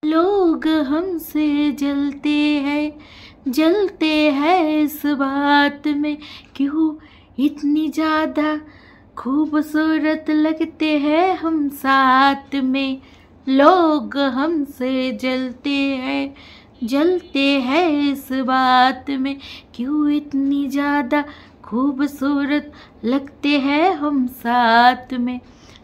लोग हमसे जलते हैं इस बात में, क्यों इतनी ज़्यादा खूबसूरत लगते हैं हम साथ में। लोग हमसे जलते हैं इस बात में, क्यों इतनी ज़्यादा खूबसूरत लगते हैं हम साथ में।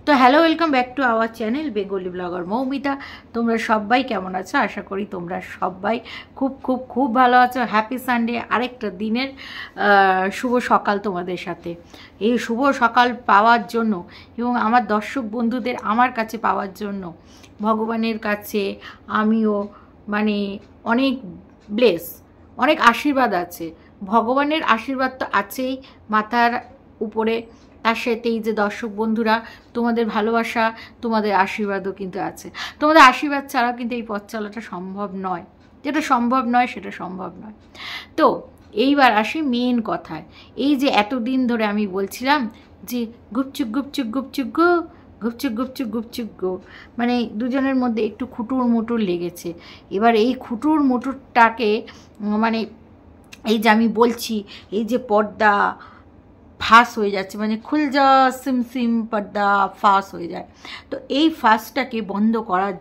तो hello welcome back to our channel Bengali blogger Moumita. তোমরা সবাই কেমন আছো? আশা করি তোমরা সবাই খুব খুব খুব ভালো আছো। হ্যাপি সানডে, আরেকটা দিনের শুভ সকাল তোমাদের সাথে। এই শুভ সকাল পাওয়ার জন্য এবং আমার দর্শক বন্ধুদের আমার কাছে পাওয়ার জন্য ভগবানের কাছে আমিও মানে অনেক অনেক আশীর্বাদ আছে। ভগবানের আশীর্বাদ তো আছেই মাথার উপরে, তার সাথে এই যে দর্শক বন্ধুরা তোমাদের ভালোবাসা, তোমাদের আশীর্বাদও কিন্তু আছে। তোমাদের আশীর্বাদ ছাড়াও কিন্তু এই পথ চলাটা সম্ভব নয়। যেটা সম্ভব নয় সেটা সম্ভব নয়। তো এইবার আসি মেন কথায়। এই যে এতদিন ধরে আমি বলছিলাম যে গুপচুপ গুপচুপ গুপচুপ গো, গুপচুপ গুপচুপ গুপচুপ গো, মানে দুজনের মধ্যে একটু খুঁটুর মুটুর লেগেছে। এবার এই খুঁটুর মুটুরটাকে মানে এই যে আমি বলছি এই যে পর্দা ফাঁস হয়ে যাচ্ছে, মানে খুল যা সিম সিম পর্দা ফাঁস হয়ে যায়। তো এই ফাঁসটাকে বন্ধ করার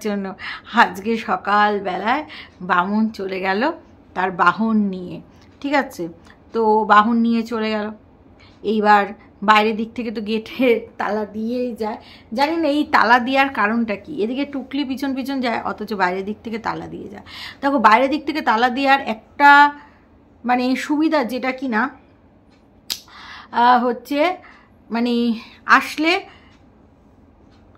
জন্য আজকে সকালবেলায় বামুন চলে গেল তার বাহন নিয়ে, ঠিক আছে? তো বাহন নিয়ে চলে গেল। এইবার বাইরের দিক থেকে তো গেটে তালা দিয়েই যায়। জানি না এই তালা দেওয়ার কারণটা কি। এদিকে টুকলি পিছন পিছন যায়, অথচ বাইরের দিক থেকে তালা দিয়ে যায়। দেখো বাইরের দিক থেকে তালা দেওয়ার একটা মানে সুবিধা যেটা কি না হচ্ছে, মানে আসলে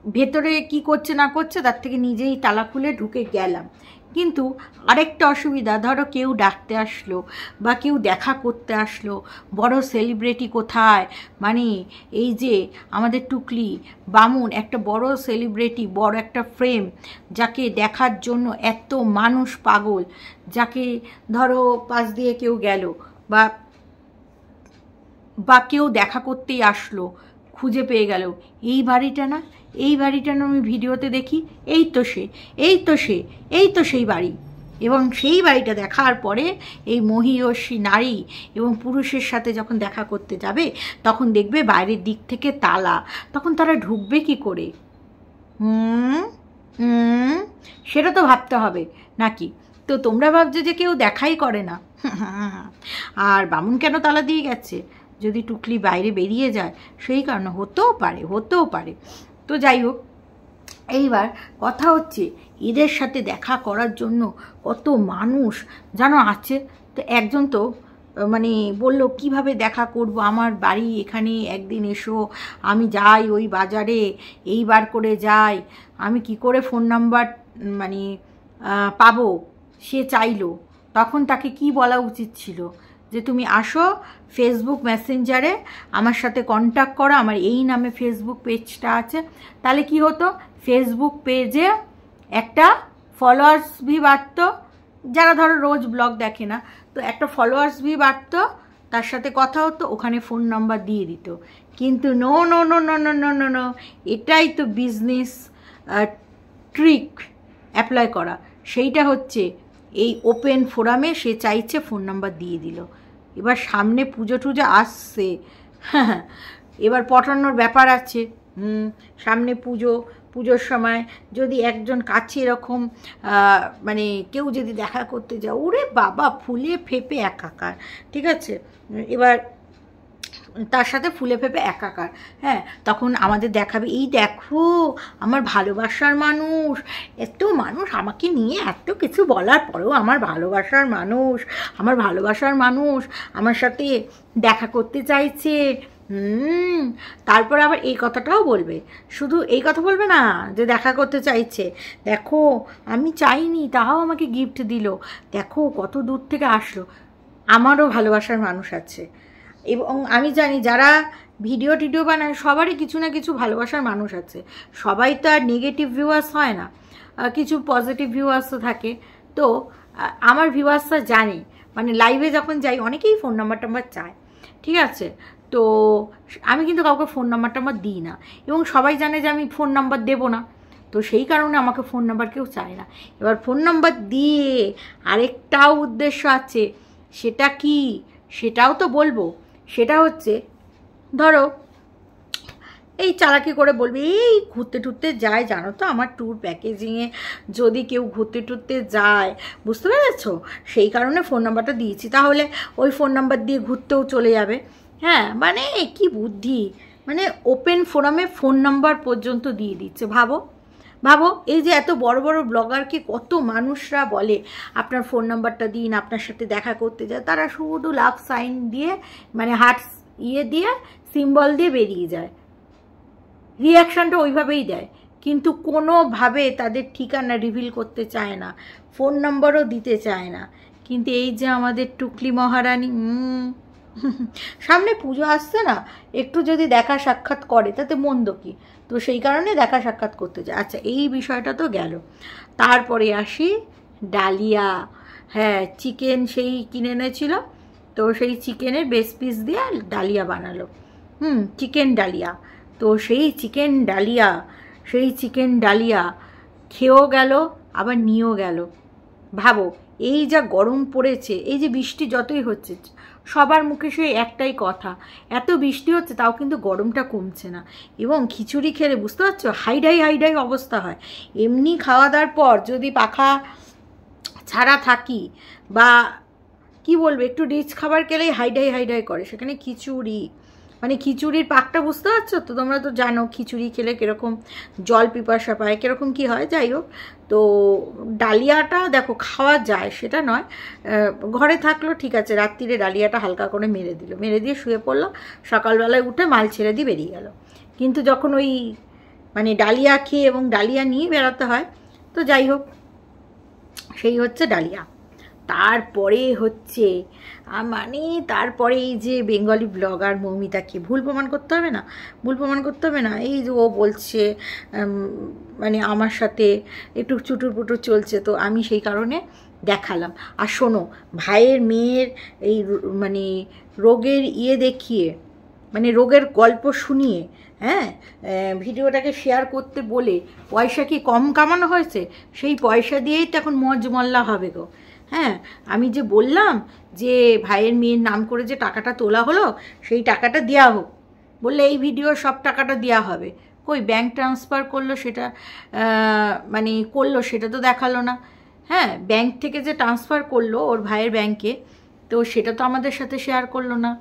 ভেতরে কি করছে না করছে তার থেকে নিজেই তালা খুলে ঢুকে গেলাম। কিন্তু আরেকটা অসুবিধা, ধরো কেউ ডাকতে আসলো বা কেউ দেখা করতে আসলো, বড় সেলিব্রিটি কোথায়, মানে এই যে আমাদের টুকলি বামুন একটা বড় সেলিব্রিটি, বড় একটা ফ্রেম, যাকে দেখার জন্য এত মানুষ পাগল, যাকে ধরো পাশ দিয়ে কেউ গেল বা কেউ দেখা করতেই আসলো, খুঁজে পেয়ে গেল, এই বাড়িটা না আমি ভিডিওতে দেখি, এই তো সেই বাড়ি। এবং সেই বাড়িটা দেখার পরে এই মহীয়সী নারী এবং পুরুষের সাথে যখন দেখা করতে যাবে তখন দেখবে বাইরের দিক থেকে তালা, তখন তারা ঢুকবে কি করে? সেটা তো ভাবতে হবে নাকি? তো তোমরা ভাবছো যে কেউ দেখাই করে না, আর বামুন কেন তালা দিয়ে গেছে? যদি টুকলি বাইরে বেরিয়ে যায় সেই কারণে হতেও পারে। তো যাই হোক, এইবার কথা হচ্ছে এদের সাথে দেখা করার জন্য কত মানুষ জানো আছে। তো একজন তো মানে বললো কিভাবে দেখা করব, আমার বাড়ি এখানে একদিন এসো, আমি যাই ওই বাজারে, এইবার করে যাই, আমি কি করে ফোন নাম্বার মানে পাবো? সে চাইলো। তখন তাকে কি বলা উচিত ছিল যে তুমি আসো ফেসবুক মেসেঞ্জারে আমার সাথে কন্ট্যাক্ট করো, আমার এই নামে ফেসবুক পেজটা আছে। তাহলে কি হতো, ফেসবুক পেজে একটা ফলোয়ার্স ভি বাড়ত, যারা ধরো রোজ ব্লগ দেখে না, তো একটা ফলোয়ার্স ভি বাড়ত, তার সাথে কথা হতো, ওখানে ফোন নাম্বার দিয়ে দিত। কিন্তু নো, এটাই তো বিজনেস ট্রিক অ্যাপ্লাই করা। সেইটা হচ্ছে এই ওপেন ফোরামে সে চাইছে ফোন নাম্বার দিয়ে দিল। এবার সামনে পুজো টুজো আসছে, এবার পটানোর ব্যাপার আছে। সামনে পুজোর সময় যদি একজন কাছে এরকম মানে কেউ যদি দেখা করতে যায়, ওরে বাবা ফুলে ফেপে একাকার, ঠিক আছে? এবার তার সাথে ফুলে ফেপে একাকার, হ্যাঁ, তখন আমাদের দেখাবে, এই দেখো আমার ভালোবাসার মানুষ, এত মানুষ আমাকে নিয়ে এত কিছু বলার পরেও আমার ভালোবাসার মানুষ আমার সাথে দেখা করতে চাইছে। তারপর আবার এই কথাটাও বলবে, শুধু এই কথা বলবে না যে দেখা করতে চাইছে, দেখো আমি চাইনি তাও আমাকে গিফট দিল, দেখো কত দূর থেকে আসলো, আমারও ভালোবাসার মানুষ আছে। এবং আমি জানি যারা ভিডিও টিডিও বানায় সবারই কিছু না কিছু ভালোবাসার মানুষ আছে। সবাই তো আর নেগেটিভ ভিউয়ার্স হয় না, কিছু পজিটিভ ভিউয়ার্সও থাকে। তো আমার ভিউয়ার্সরা জানে, মানে লাইভে যখন যাই অনেকেই ফোন নাম্বার চায়, ঠিক আছে? তো আমি কিন্তু কাউকে ফোন নাম্বার দিই না, এবং সবাই জানে যে আমি ফোন নাম্বার দেবো না। তো সেই কারণে আমাকে ফোন নাম্বার কেউ চায় না। এবার ফোন নাম্বার দিয়ে আরেকটাও উদ্দেশ্য আছে, সেটা কি সেটাও তো বলবো। সেটা হচ্ছে ধরো এই চালাকি করে বলবে এই ঘুরতে টুরতে যায়, জানো তো আমার ট্যুর প্যাকেজিংয়ে যদি কেউ ঘুরতে টুরতে যায়, বুঝতে পেরেছ, সেই কারণে ফোন নাম্বারটা দিয়েছি, তাহলে ওই ফোন নাম্বার দিয়ে ঘুরতেও চলে যাবে। হ্যাঁ মানে কি বুদ্ধি, মানে ওপেন ফোরামে ফোন নাম্বার পর্যন্ত দিয়ে দিচ্ছে। ভাবো ভাবো, এই যে এত বড় বড় ব্লগারকে কত মানুষরা বলে আপনার ফোন নাম্বারটা দিন, আপনার সাথে দেখা করতে যায়, তারা শুধু লাভ সাইন দিয়ে মানে হার্ট দিয়ে সিম্বল দিয়ে বেরিয়ে যায়, রিয়াকশানটা ওইভাবেই দেয়, কিন্তু কোনোভাবে তাদের ঠিকানা রিভিল করতে চায় না, ফোন নম্বরও দিতে চায় না। কিন্তু এই যে আমাদের টুকলি মহারানী, সামনে পুজো আসছে না, একটু যদি দেখা সাক্ষাৎ করে তাতে মন্দ কি, তো সেই কারণে দেখা সাক্ষাৎ করতে যায়। আচ্ছা এই বিষয়টা তো গেল, তারপরে আসি ডালিয়া। হ্যাঁ চিকেন সেই কিনে এনেছিল, তো সেই চিকেনের বেস পিস দিয়ে ডালিয়া বানালো, চিকেন ডালিয়া। তো সেই চিকেন ডালিয়া খেয়েও গেল আবার নিয়েও গেল। ভাবো এই যা গরম পড়েছে, এই যে বৃষ্টি যতই হচ্ছে সবার মুখে সেই একটাই কথা, এত বৃষ্টি হচ্ছে তাও কিন্তু গরমটা কমছে না। এবং খিচুড়ি খেলে বুঝতে পারছো হাইডাই অবস্থা হয়। এমনি খাওয়া দাওয়ার পর যদি পাখা ছাড়া থাকি বা কি বলবো একটু রিচ খাবার খেলেই হাইডাই করে, সেখানে খিচুড়ি, মানে খিচুড়ির পাকটা বুঝতে পারছো তো, তোমরা তো জানো খিচুড়ি খেলে কীরকম জল পিপাসা পায়, কীরকম কী হয়। যাই হোক, তো ডালিয়াটা দেখো খাওয়া যায় সেটা নয়, ঘরে থাকলো ঠিক আছে, রাত্রিরে ডালিয়াটা হালকা করে মেরে দিয়ে শুয়ে পড়লো, সকালবেলায় উঠে মাল ছেড়ে দিয়ে বেরিয়ে গেল। কিন্তু যখন ওই মানে ডালিয়া খেয়ে এবং ডালিয়া নিয়ে বেড়াতে হয়, তো যাই হোক সেই হচ্ছে ডালিয়া। তারপরে হচ্ছে তারপরে এই যে বেঙ্গলি ব্লগার মৌমিতাকে ভুল প্রমাণ করতে হবে না, এই যে ও বলছে মানে আমার সাথে একটু চুটুর পুটুর চলছে, তো আমি সেই কারণে দেখালাম। আর শোনো, ভাইয়ের মেয়ের এই মানে রোগের দেখিয়ে, মানে রোগের গল্প শুনিয়ে হ্যাঁ ভিডিওটাকে শেয়ার করতে বলে পয়সা কি কম কামানো হয়েছে? সেই পয়সা দিয়েই তো এখন মজমল্লা হবে গো। হ্যাঁ আমি যে বললাম যে ভাইয়ের মেয়ের নাম করে যে টাকাটা তোলা হলো সেই টাকাটা দেওয়া হোক, বললে এই ভিডিওর সব টাকাটা দেওয়া হবে, কই ব্যাংক ট্রান্সফার করলো সেটা মানে করলো সেটা তো দেখালো না। হ্যাঁ ব্যাংক থেকে যে ট্রান্সফার করলো ওর ভাইয়ের ব্যাংকে, তো সেটা তো আমাদের সাথে শেয়ার করলো না।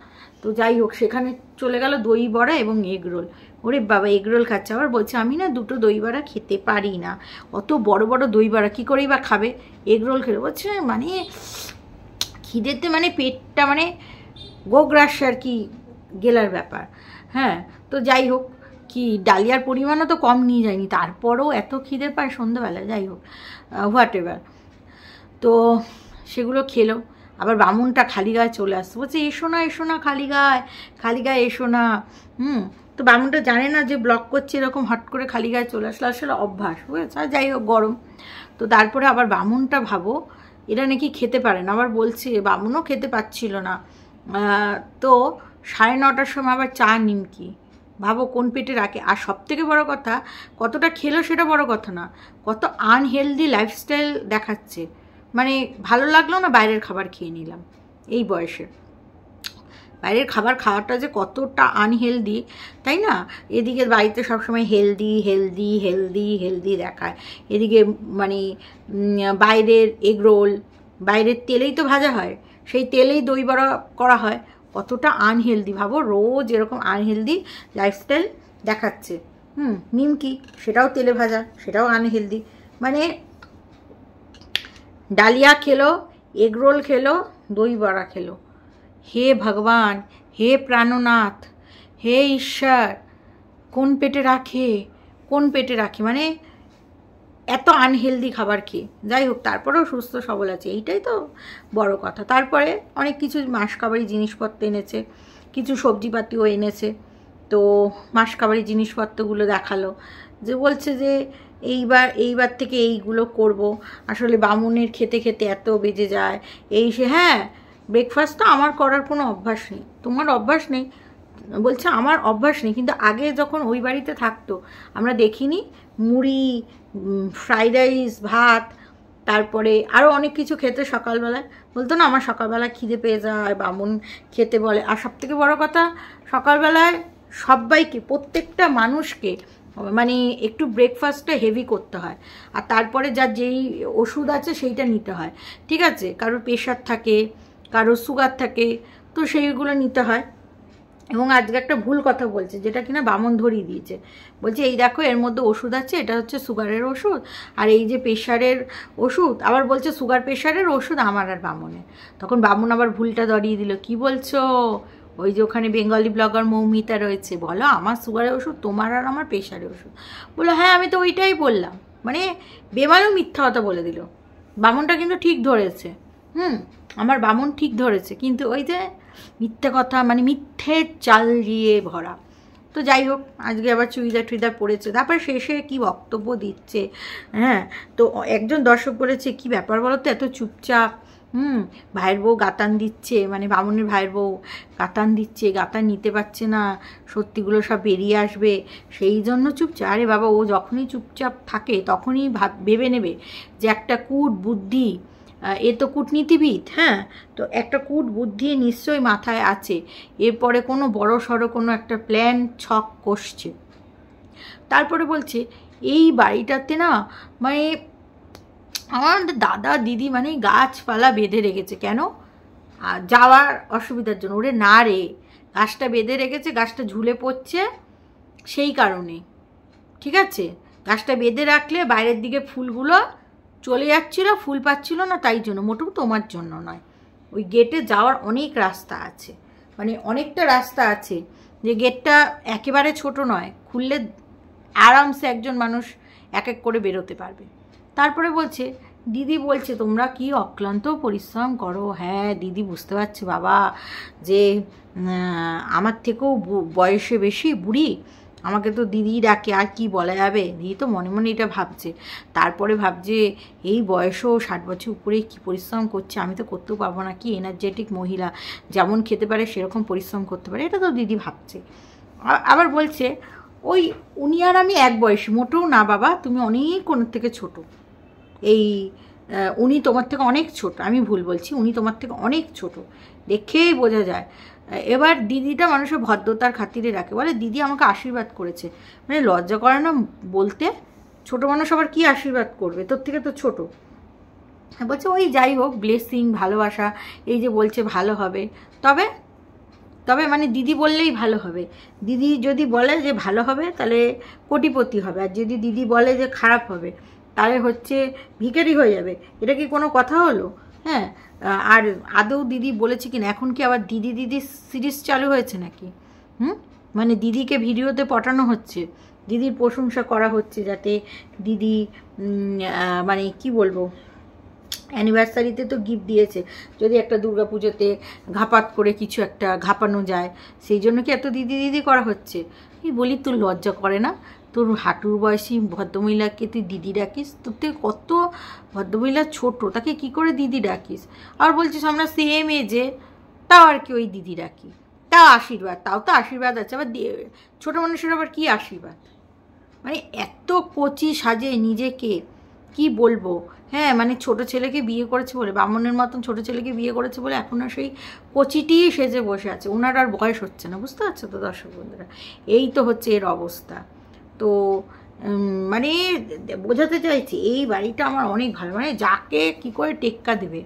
তো যাই হোক সেখানে চলে গেল দই বড়া এবং এগ রোল। ওরে বাবা এগ রোল খাচ্ছে, আবার বলছে আমি না দুটো দই বড়া খেতে পারি না, অত বড় বড় দই বড়া কী করেই বা খাবে, এগ রোল খেলে বলছে মানে খিদেতে মানে পেটটা মানে গোগ্রাস আর কি গেলার ব্যাপার। হ্যাঁ তো যাই হোক, কি ডালিয়ার পরিমাণও তো কম নিয়ে যায়নি, তারপরেও এত খিদে পায় সন্ধ্যাবেলা। যাই হোক হোয়াট এভার, তো সেগুলো খেলো। আবার বামুনটা খালি গায়ে চলে আসছে, বলছে এসো না খালি গায়ে এসো না। তো বামুনটা জানে না যে ব্লক করছে, এরকম হট করে খালি গায়ে চলে আসলে অভ্যাস বুঝেছে। আর যাই হোক গরম, তো তারপরে আবার বামুনটা ভাবো এরা নাকি খেতে পারে না, আবার বলছে বামুনও খেতে পাচ্ছিল না। তো 9:30টার সময় আবার চা নিমকি, ভাবো কোন পেটে রাখে। আর সবথেকে বড় কথা কতটা খেলো সেটা বড় কথা না, কত আনহেলদি লাইফস্টাইল দেখাচ্ছে। মানে ভালো লাগলো না বাইরের খাবার খেয়ে নিলাম, এই বয়সে বাইরের খাবার খাওয়াটা যে কতটা আনহেলদি তাই না। এদিকে বাড়িতে সবসময় হেলদি দেখায়, এদিকে মানে বাইরের এগরোল বাইরের তেলেই তো ভাজা হয়, সেই তেলেই দই বড়া করা হয়, কতটা আনহেলদি ভাবো, রোজ এরকম আনহেলদি লাইফস্টাইল দেখাচ্ছে। নিমকি সেটাও তেলে ভাজা, সেটাও আনহেলদি। মানে ডালিয়া খেলো, এগরোল খেলো, দই বড়া খেলো। হে ভগবান, হে প্রাণনাথ, হে ঈশ্বর, কোন পেটে রাখে মানে এত আনহেলদি খাবার খেয়ে। যাই হোক তারপরেও সুস্থ সবল আছে, এইটাই তো বড় কথা। তারপরে অনেক কিছু মাসকাবারি জিনিসপত্র এনেছে, কিছু সবজিপাতিও এনেছে, তো মাসকাবারি জিনিসপত্রগুলো দেখালো, যে বলছে যে এইবার থেকে এইগুলো করব। আসলে বামুনের খেতে এত বেজে যায় এই সে। হ্যাঁ ব্রেকফাস্ট তো আমার করার কোনো অভ্যাস নেই, তোমার অভ্যাস নেই, বলছে আমার অভ্যাস নেই, কিন্তু আগে যখন ওই বাড়িতে থাকতো আমরা দেখিনি মুড়ি, ফ্রাইড রাইস, ভাত, তারপরে আরও অনেক কিছু খেতে সকালবেলায়। বলতো না আমার সকালবেলায় খিদে পেয়ে যায়, বামুন খেতে বলে। আর সবথেকে বড় কথা, সকালবেলায় সবাইকে, প্রত্যেকটা মানুষকে মানে একটু ব্রেকফাস্টটা হেভি করতে হয়, আর তারপরে যার যেই ওষুধ আছে সেইটা নিতে হয়, ঠিক আছে? কারোর প্রেশার থাকে, কারোর সুগার থাকে, তো সেইগুলো নিতে হয়। এবং আজকে একটা ভুল কথা বলছে, যেটা কিনা বামন ধরিয়ে দিয়েছে। বলছে এই দেখো এর মধ্যে ওষুধ আছে, এটা হচ্ছে সুগারের ওষুধ, আর এই যে প্রেশারের ওষুধ। আবার বলছে সুগার প্রেশারের ওষুধ আমার আর বামনের। তখন বামন আবার ভুলটা ধরিয়ে দিল, কি বলছো? ওই যে ওখানে বেঙ্গলি ব্লগার মৌমিতা রয়েছে, বলো আমার সুগারের ওষুধ, তোমার আর আমার প্রেশারের ওষুধ। বললো হ্যাঁ আমি তো ওইটাই বললাম। মানে বেমানও মিথ্যা কথা বলে দিল। বামনটা কিন্তু ঠিক ধরেছে, আমার বামন ঠিক ধরেছে, কিন্তু ওই যে মিথ্যে কথা, মানে মিথ্যে চাল দিয়ে ভরা। তো যাই হোক, আজকে আবার চুড়িদার টুড়িদার পড়েছে, তারপরে শেষে কি বক্তব্য দিচ্ছে। হ্যাঁ, তো একজন দর্শক বলেছে কি ব্যাপার বলো তো, এত চুপচাপ। ভাইয়ের বউ গাতান দিচ্ছে, মানে বামুনের ভাইয়ের বউ গাতান দিচ্ছে, গাতান নিতে পারছে না, সত্যিগুলো সব বেরিয়ে আসবে, সেই জন্য চুপচাপ। আরে বাবা, ও যখনই চুপচাপ থাকে তখনই ভেবে নেবে যে একটা কূট বুদ্ধি, এ তো কূটনীতিবিদ, হ্যাঁ, তো একটা কূট বুদ্ধি নিশ্চয়ই মাথায় আছে, এরপরে কোনো বড় সড়ো কোনো একটা প্ল্যান ছক কষছে। তারপরে বলছে এই বাড়িটাতে না মানে আমার দাদা দিদি মানে গাছপালা বেঁধে রেখেছে, কেন? যাওয়ার অসুবিধার জন্য। ওরে না রে, গাছটা বেঁধে রেখেছে, গাছটা ঝুলে পড়ছে সেই কারণে, ঠিক আছে? গাছটা বেঁধে রাখলে বাইরের দিকে ফুলগুলো চলে যাচ্ছিল, ফুল পাচ্ছিল না, তাই জন্য, মোটেও তোমার জন্য নয়। ওই গেটে যাওয়ার অনেক রাস্তা আছে, মানে অনেকটা রাস্তা আছে, যে গেটটা একেবারে ছোট নয়, খুললে আরামসে একজন মানুষ এক এক করে বেরোতে পারবে। তারপরে বলছে দিদি বলছে তোমরা কি অক্লান্ত পরিশ্রম করো। হ্যাঁ দিদি, বুঝতে পারছি বাবা, যে আমার থেকেও বয়সে বেশি বুড়ি, আমাকে তো দিদি ডাকে, আর কি বলা যাবে। দিদি তো মনে মনে এটা ভাবছে, তারপরে ভাবছে এই বয়সও 60 বছর উপরে কি পরিশ্রম করছে, আমি তো করতেও পারবো না। কি এনার্জেটিক মহিলা, যেমন খেতে পারে সেরকম পরিশ্রম করতে পারে, এটা তো দিদি ভাবছে। আবার বলছে ওই উনি আর আমি এক বয়সী, মোটেও না বাবা, তুমি অনেক ওনার থেকে ছোট। এই উনি তোমার থেকে অনেক ছোট, আমি ভুল বলছি, উনি তোমার থেকে অনেক ছোট, দেখেই বোঝা যায়। এবার দিদিটা মানুষের ভদ্রতার খাতিরে রাখে, বলে দিদি আমাকে আশীর্বাদ করেছে। মানে লজ্জা করে না বলতে? ছোট মানুষ আবার কি আশীর্বাদ করবে, তোর থেকে তো ছোট। বলছে ওই যাই হোক, ব্লেসিং, ভালোবাসা, এই যে বলছে ভালো হবে, তবে তবে মানে দিদি বললেই ভালো হবে। দিদি যদি বলে যে ভালো হবে তাহলে কোটিপতি হবে, আর যদি দিদি বলে যে খারাপ হবে তাহলে হচ্ছে ভিখারি হয়ে যাবে। এটা কি কোনো কথা হলো? হ্যাঁ, আর আদৌ দিদি বলেছে কিনা, এখন কি আবার দিদি দিদি সিরিজ চালু হয়েছে নাকি? মানে দিদিকে ভিডিওতে পাঠানো হচ্ছে, দিদির প্রশংসা করা হচ্ছে, যাতে দিদি মানে কি বলবো, অ্যানিভার্সারিতে তো গিফট দিয়েছে, যদি একটা দুর্গাপুজোতে ঘাপাত করে কিছু একটা ঘাপানো যায়, সেই জন্য কি এত দিদি দিদি করা হচ্ছে? এই বলি তোর লজ্জা করে না? তোর হাঁটুর বয়সী ভদ্রমহিলাকে তুই দিদি ডাকিস? তোর থেকে কত ভদ্রমহিলা ছোট, তাকে কি করে দিদি ডাকিস? আর বলছিস আমরা সেম এজে, তাও আর কি ওই দিদি ডাকি, তাও আশীর্বাদ, তাও তো আশীর্বাদ আছে। আবার ছোটো মানুষের আবার কি আশীর্বাদ? মানে এত কচি সাজে নিজেকে, কি বলবো। হ্যাঁ, মানে ছোট ছেলেকে বিয়ে করেছে বলে, বামনের মতন ছোট ছেলেকে বিয়ে করেছে বলে এখন আর সেই কচিটিই সেজে বসে আছে, ওনার আর বয়স হচ্ছে না। বুঝতে পারছো তো দর্শক বন্ধুরা, এই তো হচ্ছে এর অবস্থা। তো মানে বোঝাতে চাইছি এই বাড়িটা আমার অনেক ভালো, মানে যাকে কি করে টেক্কা দেবে,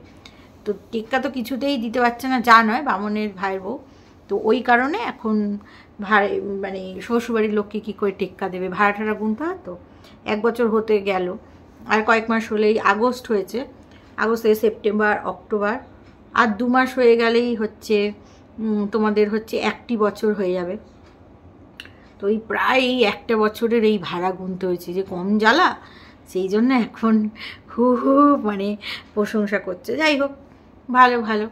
তো টেক্কা তো কিছুতেই দিতে পারছে না, যা নয় বামনের ভাইয়ের বউ। তো ওই কারণে এখন ভাড়া, মানে শ্বশুরবাড়ির লোককে কী করে টেক্কা দেবে, ভাড়া ঠাড়া গুনতে হয়। তো 1 বছর হতে গেল, আর কয়েক মাস হলেই, আগস্ট হয়েছে, আগস্ট থেকে সেপ্টেম্বর, অক্টোবর, আর 2 মাস হয়ে গেলেই হচ্ছে তোমাদের হচ্ছে 1টি বছর হয়ে যাবে। তো এই প্রায় এই 1টা বছরের এই ভাড়া গুনতে হয়েছে, যে কম জ্বালা, সেই জন্য এখন খুব মানে প্রশংসা করছে। যাই হোক, ভালো ভালো।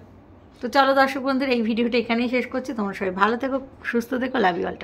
তো চলো দর্শক বন্ধুরা, এই ভিডিওটা এখানেই শেষ করছি। তোমরা সবাই ভালো থেকো, সুস্থ থেকো, লাভ ইউ অল।